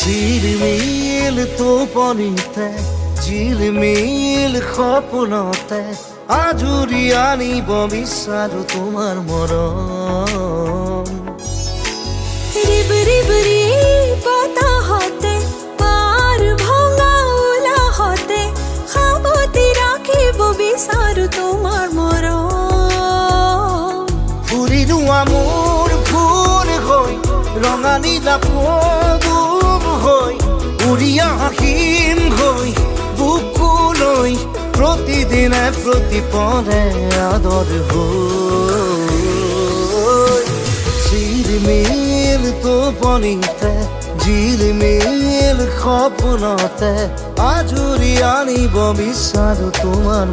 ঝিলমিল টোপনিতে ঝিলমিল সপোনতে আজুৰি আনিব বিচাৰো তোমাৰ মৰম। রিবরি বতাহতে পার ভঙা উলাহতে সাৱতি ৰাখিব বিচাৰো তোমাৰ মৰম। ফুৰিলো মোৰ ফুল হৈ ৰঙা নীলা পদুম হৈ উৰি আহিম হৈ বুকুলৈ প্ৰতিদিনে প্ৰতিপদে আদৰ হৈ। ঝিলমিল টোপনিতে ঝিলমিল সপোনতে আজুৰি আনিব বিচাৰো তোমাৰ